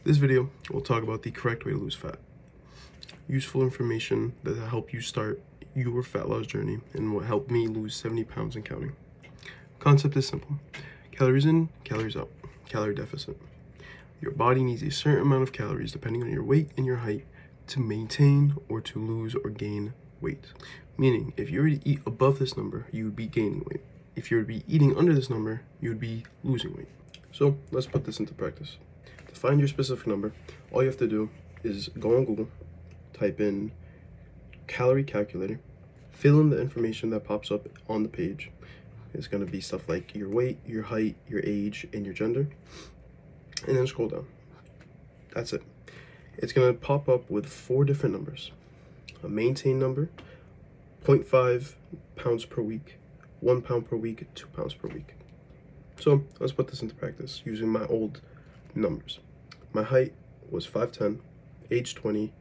This video will talk about the correct way to lose fat. Useful information that will help you start your fat loss journey and will help me lose 70 pounds and counting. Concept is simple. Calories in, calories out. Calorie deficit. Your body needs a certain amount of calories depending on your weight and your height to maintain or to lose or gain weight. Meaning, if you were to eat above this number, you would be gaining weight. If you were to be eating under this number, you would be losing weight. So let's put this into practice. To find your specific number, all you have to do is go on Google, type in calorie calculator, fill in the information that pops up on the page. It's going to be stuff like your weight, your height, your age, and your gender. And then scroll down. That's it. It's going to pop up with 4 different numbers. A maintain number, 0.5 pounds per week, 1 pound per week, 2 pounds per week. So let's put this into practice using my old numbers. My height was 5'10", age 20,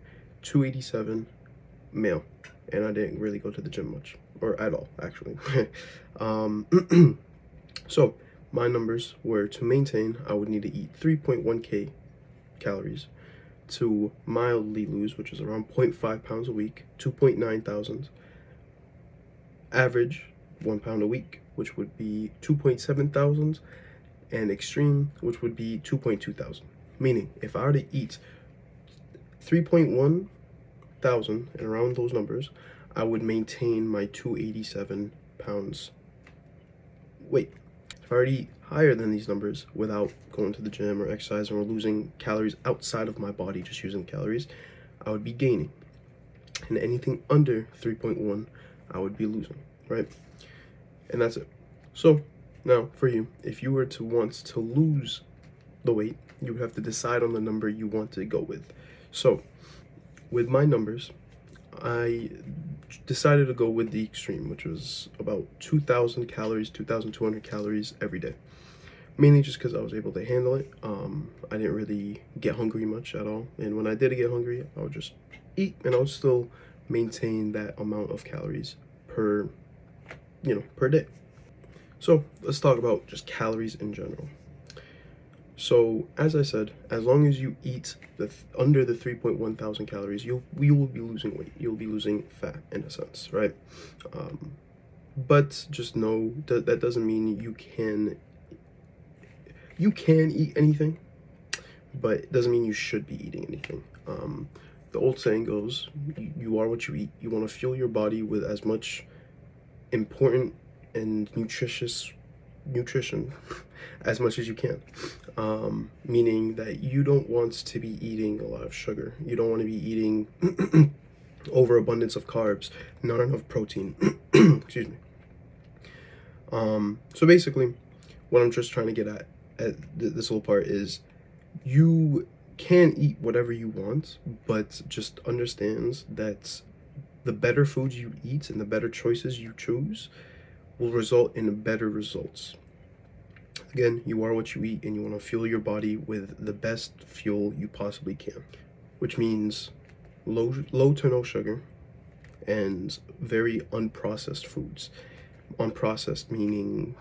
287, male, and I didn't really go to the gym much, or at all, actually. So my numbers were, to maintain, I would need to eat 3.1k calories. To mildly lose, which is around 0.5 pounds a week, 2.9 thousand. Average, 1 pound a week, which would be 2.7 thousand. And extreme, which would be 2.2 thousand. Meaning, if I were to eat 3.1 thousand and around those numbers, I would maintain my 287 pounds weight. If I were to eat higher than these numbers without going to the gym or exercising or losing calories outside of my body, just using calories, I would be gaining. And anything under 3.1, I would be losing, right? And that's it. So now for you, if you were to want to lose the weight, you would have to decide on the number you want to go with. So with my numbers, I decided to go with the extreme, which was about 2,000 calories, 2,200 calories every day. Mainly just because I was able to handle it. I didn't really get hungry much at all. And when I did get hungry, I would just eat and I would still maintain that amount of calories per day. So let's talk about just calories in general. So as I said, as long as you eat under the 3.1 thousand calories, you will be losing weight. You'll be losing fat in a sense, right? But just know that doesn't mean you can eat anything, but it doesn't mean you should be eating anything. The old saying goes, you are what you eat. You want to fuel your body with as much important and nutrition as much as you can. Meaning that you don't want to be eating a lot of sugar. You don't want to be eating overabundance of carbs, not enough protein. Excuse me. So basically, what I'm just trying to get at this little part is, you can eat whatever you want, but just understands that the better foods you eat and the better choices you choose will result in better results. Again, you are what you eat, and you want to fuel your body with the best fuel you possibly can, which means low to no sugar and very unprocessed foods. Unprocessed meaning,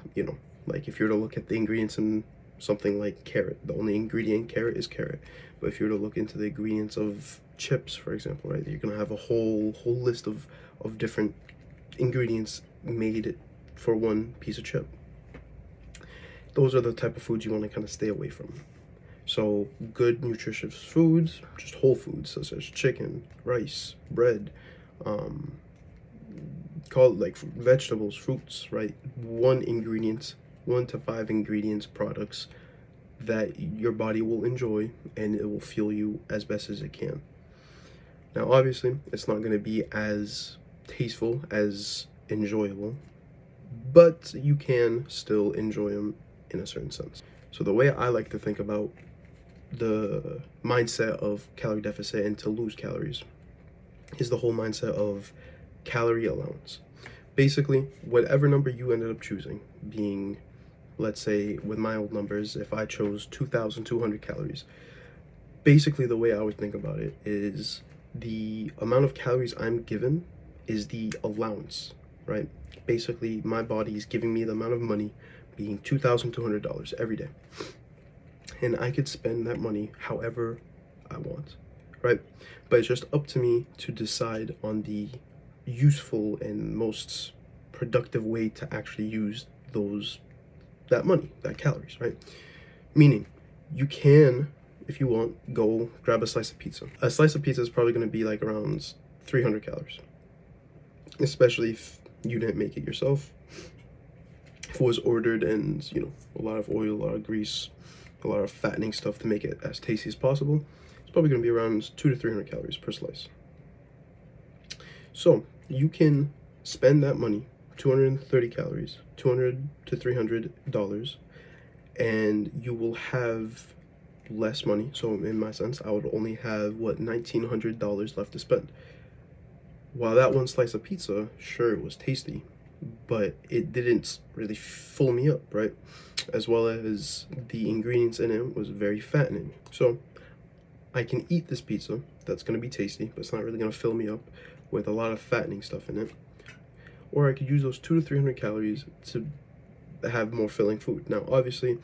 like if you were to look at the ingredients in something like carrot, the only ingredient in carrot is carrot. But if you were to look into the ingredients of chips, for example, right, you're gonna have a whole list of different ingredients made for one piece of chip. Those are the type of foods you want to kind of stay away from. So good nutritious foods, just whole foods such as chicken, rice, bread, call it like vegetables, fruits, right? 1 to 5 ingredients products that your body will enjoy, and it will fuel you as best as it can. Now obviously it's not going to be as tasteful, as enjoyable, but you can still enjoy them in a certain sense. So the way I like to think about the mindset of calorie deficit and to lose calories is the whole mindset of calorie allowance. Basically, whatever number you ended up choosing, being, let's say with my old numbers, if I chose 2,200 calories, basically the way I would think about it is the amount of calories I'm given is the allowance, right? Basically, my body is giving me the amount of money, being $2,200 every day. and I could spend that money however I want, right? But it's just up to me to decide on the useful and most productive way to actually use that money, that calories, right? Meaning, you can, if you want, go grab a slice of pizza. A slice of pizza is probably going to be like around 300 calories, especially if you didn't make it yourself. If it was ordered and, a lot of oil, a lot of grease, a lot of fattening stuff to make it as tasty as possible, it's probably going to be around 200 to 300 calories per slice. So you can spend that money, 230 calories, $200 to $300, and you will have less money. So in my sense, I would only have $1,900 left to spend. While that one slice of pizza, sure, it was tasty, but it didn't really fill me up, right? As well as the ingredients in it was very fattening. So I can eat this pizza that's going to be tasty, but it's not really going to fill me up with a lot of fattening stuff in it. Or I could use those 200 to 300 calories to have more filling food. Now, obviously,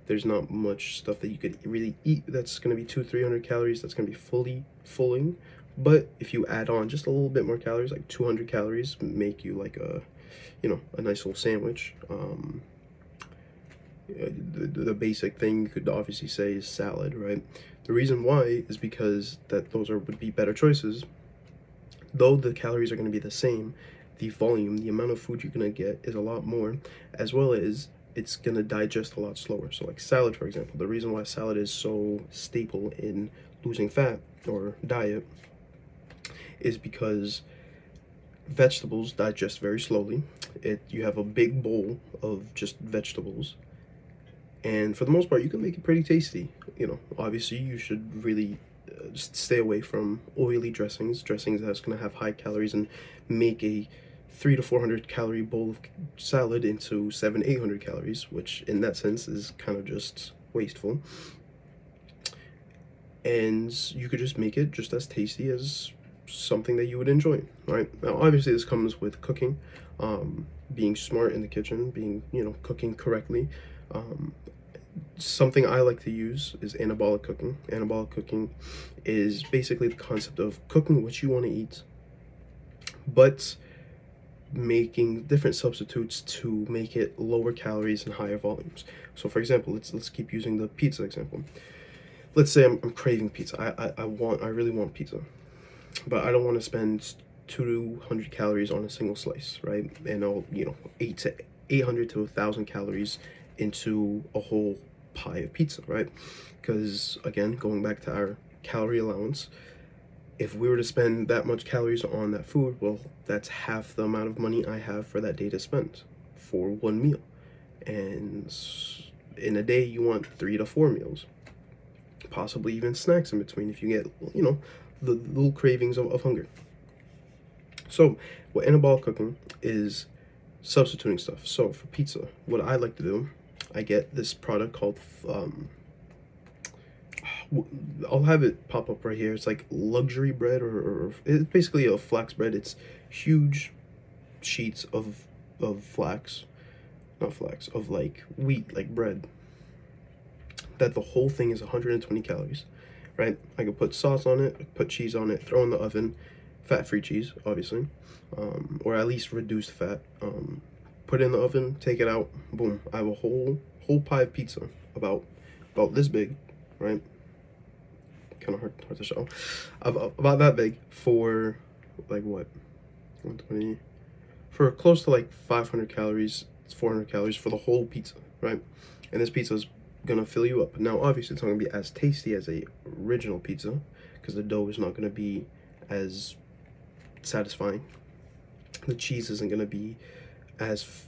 there's not much stuff that you could really eat that's going to be 200 to 300 calories that's going to be fully filling. But if you add on just a little bit more calories, like 200 calories, make you like a nice little sandwich. The basic thing you could obviously say is salad, right? The reason why is because those would be better choices. Though the calories are going to be the same, the volume, the amount of food you're going to get is a lot more, as well as it's going to digest a lot slower. So like salad, for example, the reason why salad is so staple in losing fat or diet is because vegetables digest very slowly. You have a big bowl of just vegetables, and for the most part, you can make it pretty tasty. Obviously, you should really just stay away from oily dressings that's going to have high calories and make a 300 to 400 calorie bowl of salad into 700 to 800 calories, which in that sense is kind of just wasteful. And you could just make it just as tasty as something that you would enjoy, right? Now, obviously, this comes with cooking, being smart in the kitchen, cooking correctly. Something I like to use is anabolic cooking. Anabolic cooking is basically the concept of cooking what you want to eat, but making different substitutes to make it lower calories and higher volumes. So, for example, let's keep using the pizza example. Let's say I'm craving pizza. I really want pizza, but I don't want to spend 200 calories on a single slice, right? And I'll 800 to 1,000 calories into a whole pie of pizza, right? Because again, going back to our calorie allowance, if we were to spend that much calories on that food, well, that's half the amount of money I have for that day to spend for one meal. And in a day, you want 3 to 4 meals, possibly even snacks in between if you get, the little cravings of hunger. So what anabolic cooking is substituting stuff. So for pizza, what I like to do, I get this product called I'll have it pop up right here. It's like luxury bread, or it's basically a flax bread. It's huge sheets of flax, not flax, of like wheat, like bread. That the whole thing is 120 calories, right? I could put sauce on it, put cheese on it, throw in the oven, fat-free cheese, obviously, or at least reduced fat. Put it in the oven, take it out, boom. I have a whole pie of pizza about this big, right? Kind of hard to show. About that big for like what, 120, for close to like 500 calories. It's 400 calories for the whole pizza, right? And this pizza is gonna fill you up. Now, obviously, it's not gonna be as tasty as a original pizza because the dough is not gonna be as satisfying. The cheese isn't gonna be as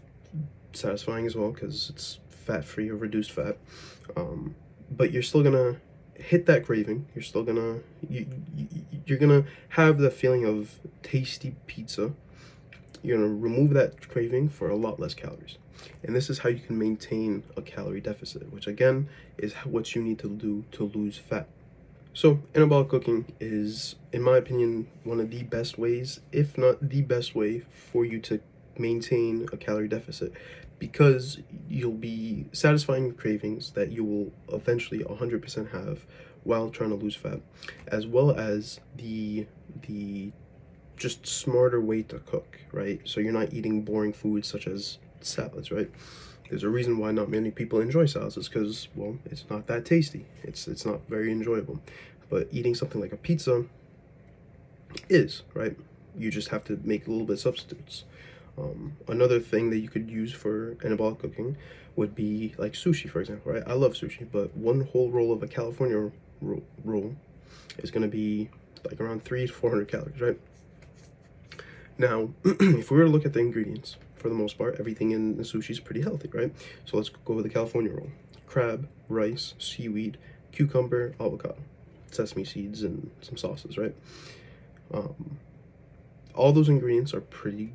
satisfying as well because it's fat-free or reduced fat. But you're still gonna hit that craving. You're still gonna you're gonna have the feeling of tasty pizza. You're gonna remove that craving for a lot less calories. And this is how you can maintain a calorie deficit, which again is what you need to do to lose fat. So anabolic cooking is, in my opinion, one of the best ways, if not the best way, for you to maintain a calorie deficit, because you'll be satisfying your cravings that you will eventually 100% have while trying to lose fat, as well as the just smarter way to cook, right? So you're not eating boring foods such as salads, right? There's a reason why not many people enjoy salads, is because, well, it's not that tasty. It's not very enjoyable. But eating something like a pizza is, right? You just have to make a little bit of substitutes. Another thing that you could use for anabolic cooking would be like sushi, for example, right? I love sushi, but one whole roll of a California roll is going to be like around 300 to 400 calories, right? Now, if we were to look at the ingredients, for the most part, everything in the sushi is pretty healthy, right? So let's go with the California roll. Crab, rice, seaweed, cucumber, avocado, sesame seeds, and some sauces, right? All those ingredients are pretty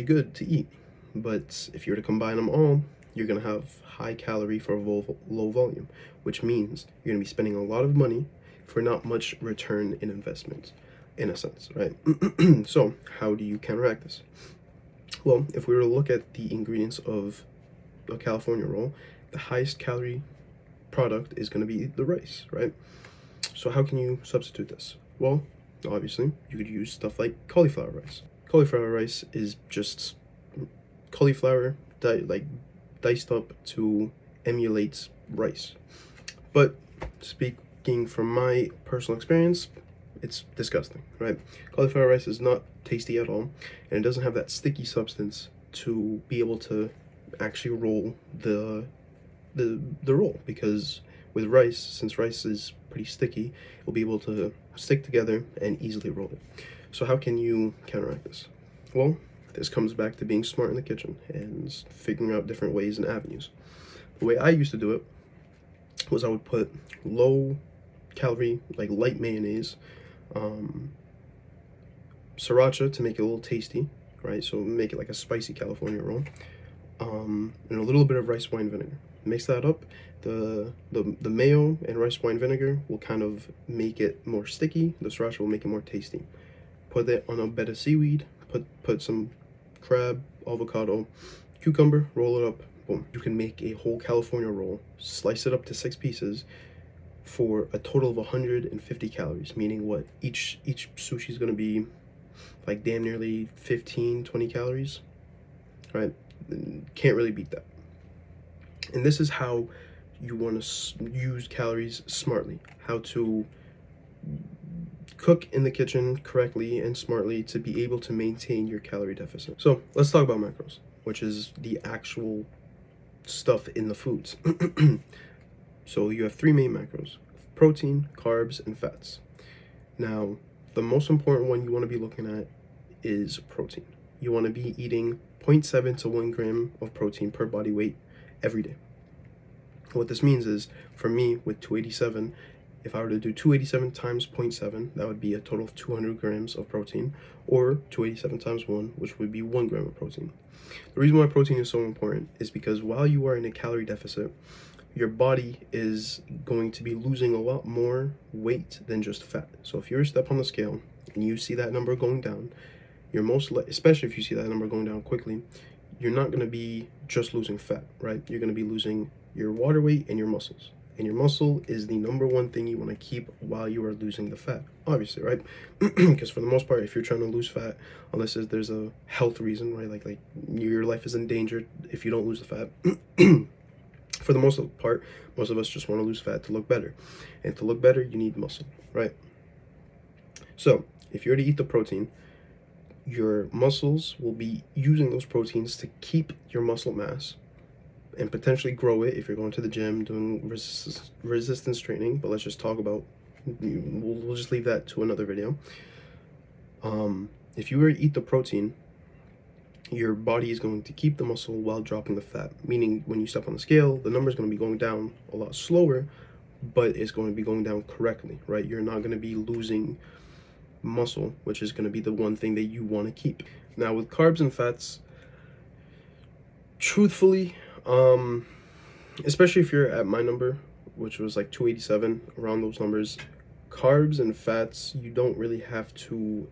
good to eat, but if you were to combine them all, you're going to have high calorie for low volume, which means you're going to be spending a lot of money for not much return in investment, in a sense, right? So how do you counteract this? Well, if we were to look at the ingredients of a California roll, the highest calorie product is going to be the rice, right? So how can you substitute this? Well, obviously, you could use stuff like cauliflower rice. Cauliflower rice is just cauliflower diced up to emulate rice. But speaking from my personal experience, it's disgusting, right? Cauliflower rice is not tasty at all, and it doesn't have that sticky substance to be able to actually roll the roll, because with rice, since rice is pretty sticky, it'll be able to stick together and easily roll it. So how can you counteract this? Well, this comes back to being smart in the kitchen and figuring out different ways and avenues. The way I used to do it was I would put low calorie, like light mayonnaise, sriracha to make it a little tasty, right? So make it like a spicy California roll, and a little bit of rice wine vinegar. Mix that up. The mayo and rice wine vinegar will kind of make it more sticky. The sriracha will make it more tasty. Put that on a bed of seaweed. Put some crab, avocado, cucumber. Roll it up. Boom. You can make a whole California roll. Slice it up to 6 pieces for a total of 150 calories. Meaning what? Each sushi is going to be like damn nearly 15-20 calories, right? Can't really beat that. And this is how you want to use calories smartly. How to cook in the kitchen correctly and smartly to be able to maintain your calorie deficit. So let's talk about macros, which is the actual stuff in the foods. So you have 3 main macros: protein, carbs, and fats. Now, the most important one you want to be looking at is protein. You want to be eating 0.7 to 1 gram of protein per body weight every day. What this means is, for me, with 287, if I were to do 287 times 0.7, that would be a total of 200 grams of protein, or 287 times 1, which would be 1 gram of protein. The reason why protein is so important is because while you are in a calorie deficit, your body is going to be losing a lot more weight than just fat. So if you're a step on the scale and you see that number going down, especially if you see that number going down quickly, you're not going to be just losing fat, right? You're going to be losing your water weight and your muscles. And your muscle is the number one thing you want to keep while you are losing the fat, obviously, right? Because for the most part, if you're trying to lose fat, unless there's a health reason, right? Like your life is in danger if you don't lose the fat. For the most part, most of us just want to lose fat to look better. And to look better, you need muscle, right? So if you're to eat the protein, your muscles will be using those proteins to keep your muscle mass and potentially grow it if you're going to the gym doing resistance training. But let's just talk about, we'll just leave that to another video. If you were to eat the protein, your body is going to keep the muscle while dropping the fat, meaning when you step on the scale, the number is going to be going down a lot slower, but it's going to be going down correctly, right? You're not going to be losing muscle, which is going to be the one thing that you want to keep. Now with carbs and fats, truthfully, especially if you're at my number, which was like 287, around those numbers, carbs and fats, you don't really have to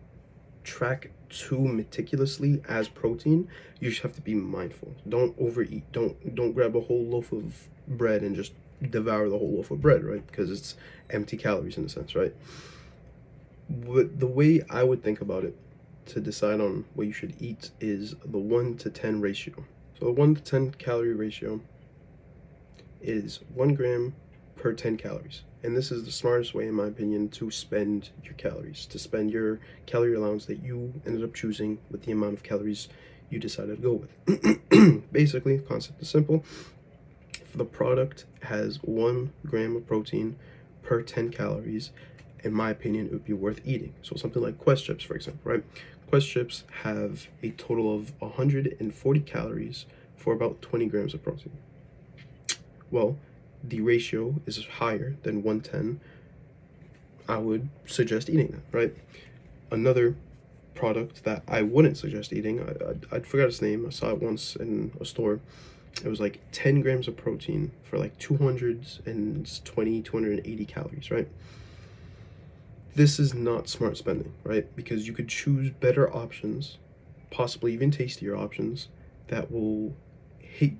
track too meticulously as protein. You just have to be mindful. Don't overeat. Don't grab a whole loaf of bread and just devour the whole loaf of bread, right? Because it's empty calories in a sense, right? But the way I would think about it to decide on what you should eat is the 1 to 10 ratio. So the 1 to 10 calorie ratio is 1 gram per 10 calories. And this is the smartest way, in my opinion, to spend your calories, to spend your calorie allowance that you ended up choosing with the amount of calories you decided to go with. Basically, the concept is simple. If the product has 1 gram of protein per 10 calories, in my opinion, it would be worth eating. So something like Quest chips, for example, right? Quest chips have a total of 140 calories for about 20 grams of protein. Well, the ratio is higher than 110. I would suggest eating that, right? Another product that I wouldn't suggest eating, I forgot its name. I saw it once in a store. It was like 10 grams of protein for like 220, 280 calories, right? This is not smart spending, right? Because you could choose better options, possibly even tastier options, that will hit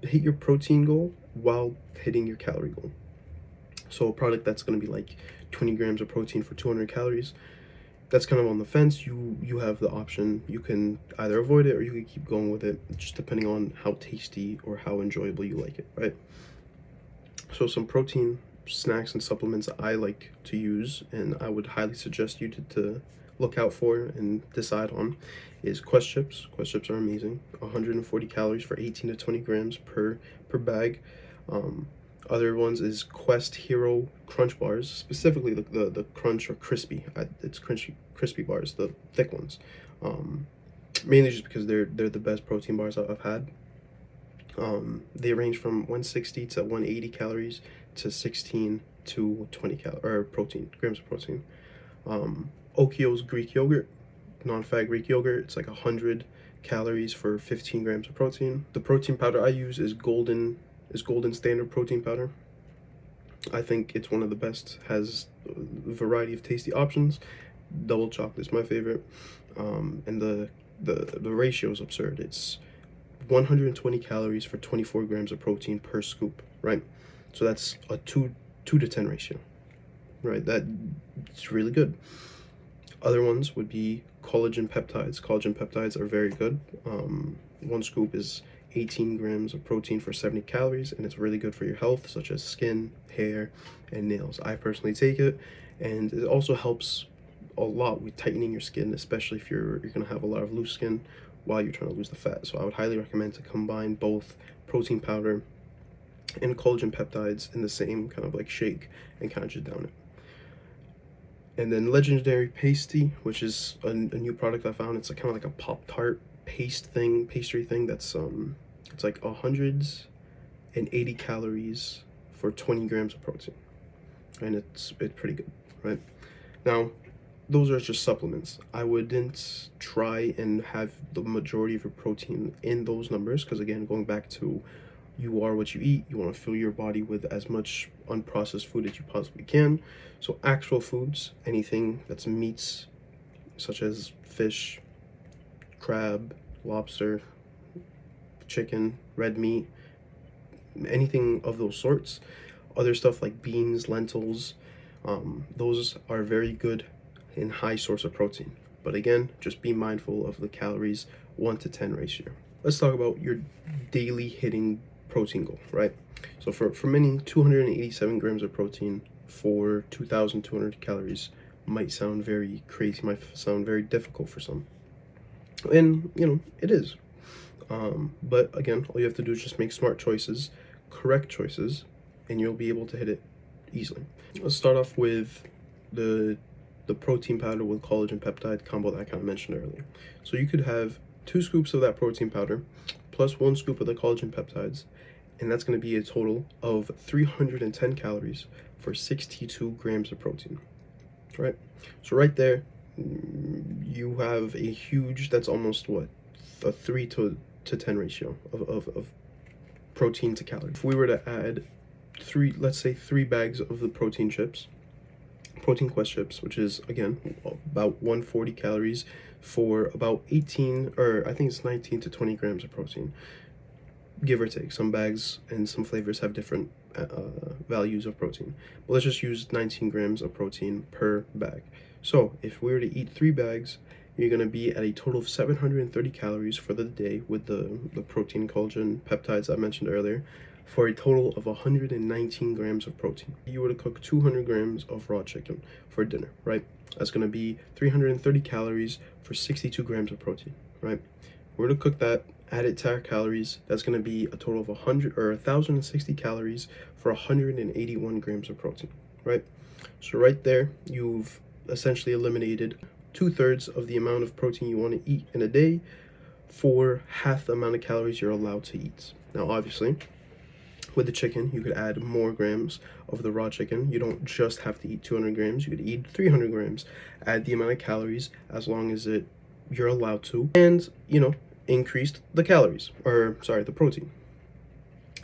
your protein goal while hitting your calorie goal. So a product that's going to be like 20 grams of protein for 200 calories, that's kind of on the fence. You have the option. You can either avoid it or you can keep going with it, just depending on how tasty or how enjoyable you like it, right? So some protein snacks and supplements I like to use, and I would highly suggest you to look out for and decide on, is Quest chips. Quest chips are amazing. 140 calories for 18 to 20 grams per bag. Other ones is Quest Hero Crunch bars, specifically the crunch or crispy. It's crispy bars, the thick ones. Mainly just because they're the best protein bars I've had. They range from 160 to 180 calories to 16 to 20 grams of protein. Okio's Greek yogurt, non-fat Greek yogurt, it's like 100 calories for 15 grams of protein. The protein powder I use is Golden Standard protein powder. I think it's one of the best, has a variety of tasty options. Double chocolate is my favorite. And the ratio is absurd. It's 120 calories for 24 grams of protein per scoop, right? So that's a 2 to 10 ratio, right? It's really good. Other ones would be collagen peptides. Collagen peptides are very good. 1 scoop is 18 grams of protein for 70 calories, and it's really good for your health, such as skin, hair, and nails. I personally take it, and it also helps a lot with tightening your skin, especially if you're going to have a lot of loose skin while you're trying to lose the fat. So I would highly recommend to combine both protein powder and collagen peptides in the same kind of like shake and kind of just down it. And then Legendary Pasty, which is a new product I found. It's kind of like a Pop-Tart pastry thing that's it's like 180 calories for 20 grams of protein, and it's pretty good, right? Now, those are just supplements. I wouldn't try and have the majority of your protein in those numbers, because again, going back to, you are what you eat. You want to fill your body with as much unprocessed food as you possibly can. So actual foods, anything that's meats, such as fish, crab, lobster, chicken, red meat, anything of those sorts. Other stuff like beans, lentils, those are very good and high source of protein. But again, just be mindful of the calories 1 to 10 ratio. Let's talk about your daily hitting protein goal, right? So for many, 287 grams of protein for 2,200 calories might sound very crazy, might sound very difficult for some. And, it is. But again, all you have to do is just make smart choices, correct choices, and you'll be able to hit it easily. Let's start off with the protein powder with collagen peptide combo that I kind of mentioned earlier. So you could have 2 scoops of that protein powder plus 1 scoop of the collagen peptides, and that's going to be a total of 310 calories for 62 grams of protein, right? So right there, you have a huge, that's almost what, a 3 to 10 ratio of protein to calories. If we were to add let's say 3 bags of the protein Protein Quest chips, which is again about 140 calories for about 18, or I think it's 19 to 20 grams of protein, give or take. Some bags and some flavors have different values of protein, but let's just use 19 grams of protein per bag. So if we were to eat 3 bags, you're going to be at a total of 730 calories for the day with the protein, collagen, peptides I mentioned earlier, for a total of 119 grams of protein. You were to cook 200 grams of raw chicken for dinner, right? That's going to be 330 calories for 62 grams of protein, right? We're to cook that, add it to our calories. That's going to be a total of 1,060 calories for 181 grams of protein, right? So right there, you've essentially eliminated 2/3 of the amount of protein you want to eat in a day for half the amount of calories you're allowed to eat. Now, obviously, with the chicken, you could add more grams of the raw chicken. You don't just have to eat 200 grams. You could eat 300 grams. Add the amount of calories as long as you're allowed to, and increased the calories, or sorry, the protein.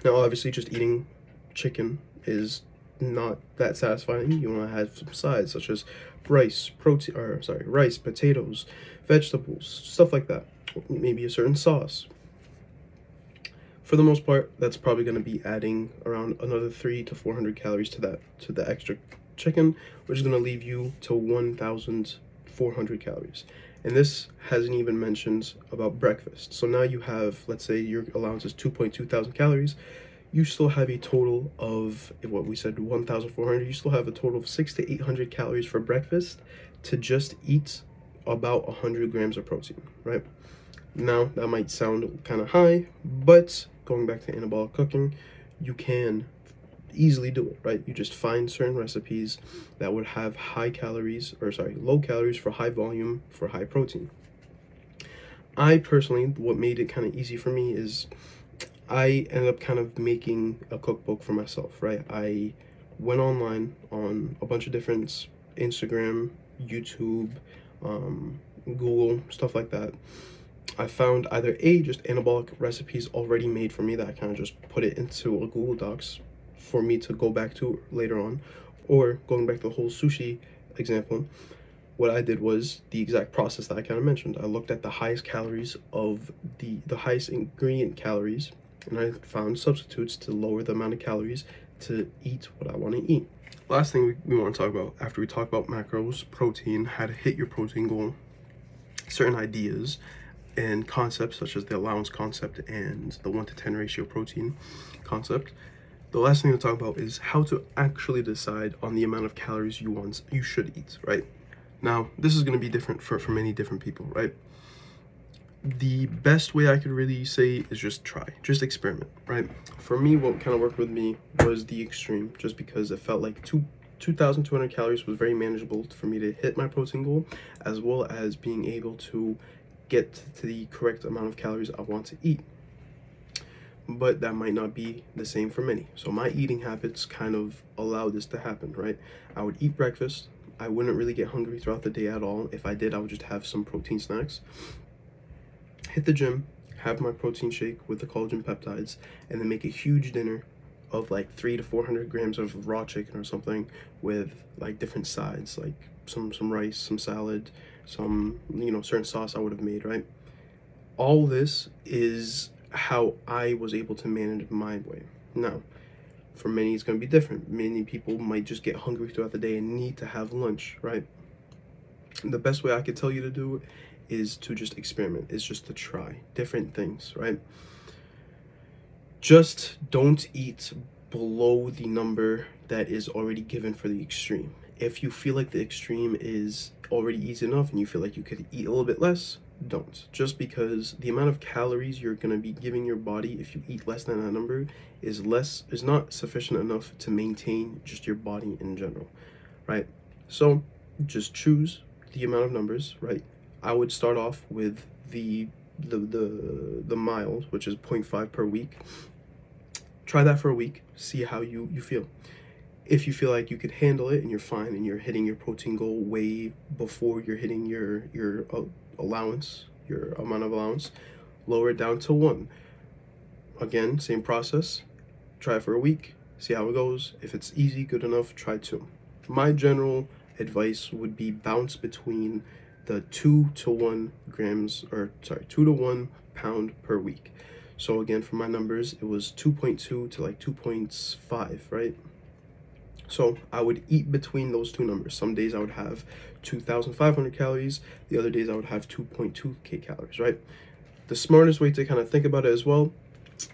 Now, obviously, just eating chicken is not that satisfying. You want to have some sides such as rice, potatoes, vegetables, stuff like that. Maybe a certain sauce. For the most part, that's probably going to be adding around another 300 to 400 calories to the extra chicken, which is going to leave you to 1,400 calories. And this hasn't even mentioned about breakfast. So now you have, let's say your allowance is 2,200 calories. You still have a total of, what we said, 1,400. You still have a total of 600 to 800 calories for breakfast to just eat about 100 grams of protein, right? Now, that might sound kind of high, but going back to anabolic cooking, you can easily do it, right? You just find certain recipes that would have low calories for high volume for high protein. I personally, what made it kind of easy for me is I ended up kind of making a cookbook for myself, right? I went online on a bunch of different Instagram, YouTube, Google, stuff like that. I found either just anabolic recipes already made for me that I kind of just put it into a Google Docs for me to go back to later on, or going back to the whole sushi example, what I did was the exact process that I kind of mentioned. I looked at the highest calories of the highest ingredient calories, and I found substitutes to lower the amount of calories to eat what I want to eat. Last thing we want to talk about after we talk about macros, protein, how to hit your protein goal, certain ideas and concepts such as the allowance concept and the 1-to-10 ratio protein concept. The last thing to talk about is how to actually decide on the amount of calories you should eat, right? Now, this is going to be different for many different people, right? The best way I could really say is just experiment, right? For me, what kind of worked with me was the extreme, just because it felt like 2,200 calories was very manageable for me to hit my protein goal, as well as being able to get to the correct amount of calories I want to eat. But that might not be the same for many. So my eating habits kind of allow this to happen, right? I would eat breakfast. I wouldn't really get hungry throughout the day at all. If I did, I would just have some protein snacks. Hit the gym, have my protein shake with the collagen peptides, and then make a huge dinner of like 300 to 400 grams of raw chicken or something with like different sides, like some rice, some salad, some certain sauce I would have made, right? All this is how I was able to manage my weight. Now, for many, it's going to be different. Many people might just get hungry throughout the day and need to have lunch, right? And the best way I could tell you to do it is to just experiment, is just to try different things, right? Just don't eat below the number that is already given for the extreme. If you feel like the extreme is already easy enough and you feel like you could eat a little bit less, don't. Just because the amount of calories you're going to be giving your body if you eat less than that number is not sufficient enough to maintain just your body in general, right? So just choose the amount of numbers, right? I would start off with the mild, which is 0.5 per week. Try that for a week, see how you feel. If you feel like you could handle it and you're fine and you're hitting your protein goal way before you're hitting your allowance, your amount of allowance, lower it down to 1. Again, same process. Try it for a week, see how it goes. If it's easy, good enough, try 2. My general advice would be bounce between the 2 to 1 grams, or sorry, 2 to 1 pound per week. So again, for my numbers, it was 2.2 to like 2.5, right? So I would eat between those two numbers. Some days I would have 2,500 calories. The other days I would have 2.2k calories, right? The smartest way to kind of think about it as well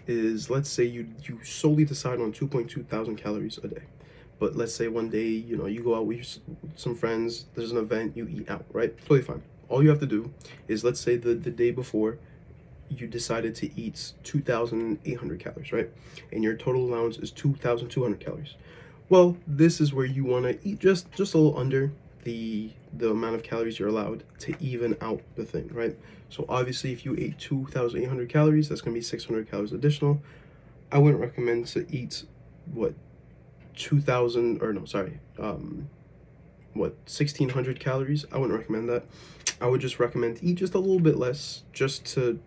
is, let's say you solely decide on 2.2 thousand calories a day. But let's say one day, you go out with some friends, there's an event, you eat out, right? Totally fine. All you have to do is, let's say the day before, you decided to eat 2,800 calories, right? And your total allowance is 2,200 calories. Well, this is where you want to eat just a little under the amount of calories you're allowed to even out the thing, right? So obviously, if you ate 2,800 calories, that's going to be 600 calories additional. I wouldn't recommend to eat, 1,600 calories. I wouldn't recommend that. I would just recommend to eat just a little bit less, just to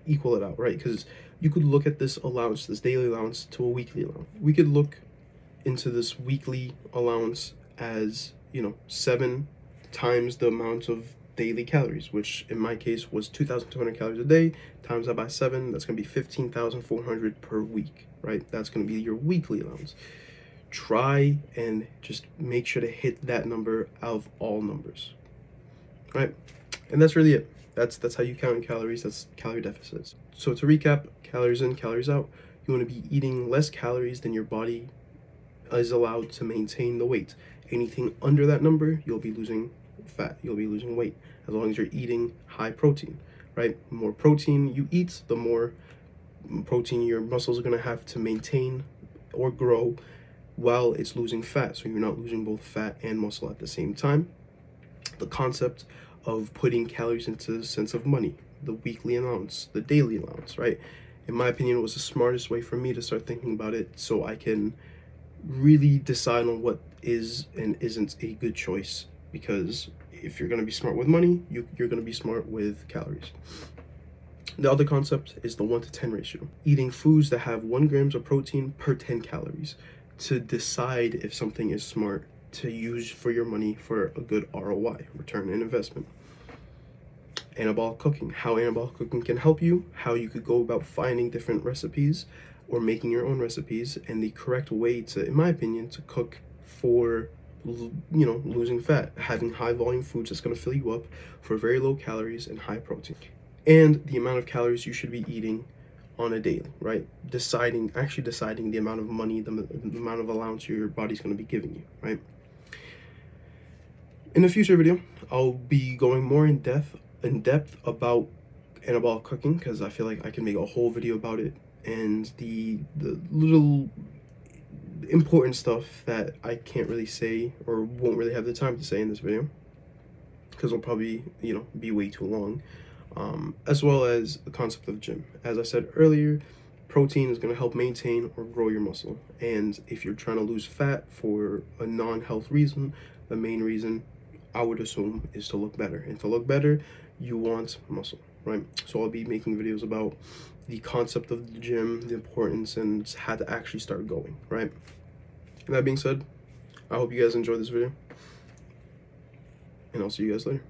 equal it out, right? Because you could look at this allowance, this daily allowance, to a weekly allowance. We could look into this weekly allowance as 7 times the amount of daily calories, which in my case was 2,200 calories a day, times that by 7, that's going to be 15,400 per week, right? That's going to be your weekly allowance. Try and just make sure to hit that number out of all numbers, right? And that's really it. That's how you count in calories. That's calorie deficits. So to recap, calories in, calories out, you want to be eating less calories than your body is allowed to maintain the weight. Anything under that number, you'll be losing fat, you'll be losing weight, as long as you're eating high protein, right? The more protein you eat, the more protein your muscles are going to have to maintain or grow while it's losing fat, so you're not losing both fat and muscle at the same time. The concept of putting calories into the sense of money, the weekly allowance, the daily allowance, right? In my opinion, it was the smartest way for me to start thinking about it, so I can really decide on what is and isn't a good choice. Because if you're going to be smart with money, you're going to be smart with calories. The other concept is the 1 to 10 ratio. Eating foods that have 1 grams of protein per 10 calories to decide if something is smart to use for your money for a good ROI, return on investment. Anabolic cooking, how anabolic cooking can help you, how you could go about finding different recipes or making your own recipes, and the correct way to, in my opinion, to cook for losing fat, having high volume foods that's going to fill you up for very low calories and high protein, and the amount of calories you should be eating on a daily, right? Actually deciding the amount of money, the amount of allowance your body's going to be giving you, right? In a future video, I'll be going more in depth about anabolic cooking, because I feel like I can make a whole video about it, and the little important stuff that I can't really say or won't really have the time to say in this video, because it'll probably be way too long. As well as the concept of the gym. As I said earlier, protein is going to help maintain or grow your muscle, and if you're trying to lose fat for a non-health reason, the main reason I would assume is to look better, and to look better you want muscle, right? So I'll be making videos about the concept of the gym, the importance, and how to actually start going, right? And that being said, I hope you guys enjoyed this video, and I'll see you guys later.